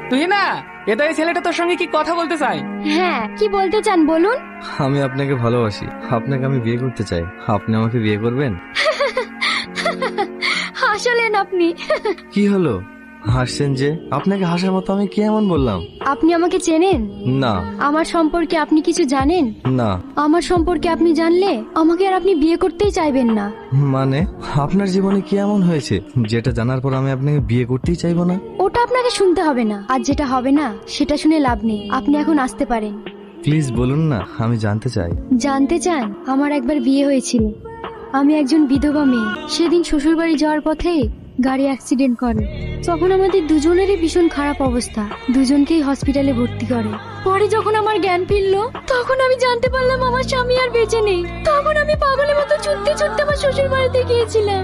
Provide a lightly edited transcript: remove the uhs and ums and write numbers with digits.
তুই না এটা এই ছেলেটা তোর সঙ্গে কি কথা বলতে চাই? হ্যাঁ, কি বলতে চান বলুন। আমি আপনাকে ভালোবাসি, আপনাকে আমি বিয়ে করতে চাই। আপনি আমাকে বিয়ে করবেন? হাসলেন আপনি। কি হলো, হাসছেন যে? আপনাকে হাসার মতো আমি কি এমন বললাম? আপনি আমাকে চেনেন? না। আমার সম্পর্কে আপনি কিছু জানেন? না। আমার সম্পর্কে আপনি জানলে আমাকে আর আপনি বিয়ে করতেই চাইবেন না। মানে আপনার জীবনে কি এমন হয়েছে যেটা জানার পর আমি আপনাকে বিয়ে করতেই চাইবো না? ওটা আপনাকে শুনতে হবে না, আর যেটা হবে না সেটা শুনে লাভ নেই। আপনি এখন আসতে পারেন। প্লিজ বলুন না, আমি জানতে চাই। জানতে চান? আমার একবার বিয়ে হয়েছিল। আমি একজন বিধবা মেয়ে। সেদিন শ্বশুরবাড়ি যাওয়ার পথে গাড়ি অ্যাক্সিডেন্ট করে। তখন আমাদের দুজনেরই ভীষণ খারাপ অবস্থা, দুজনকেই হসপিটালে ভর্তি করে। পরে যখন আমার জ্ঞান ফিরলো তখন আমি জানতে পারলাম আমার স্বামী আর বেঁচে নেই। তখন আমি পাগলের মতো ছুটতে ছুটতে আমার শ্বশুর বাড়িতে গিয়েছিলাম।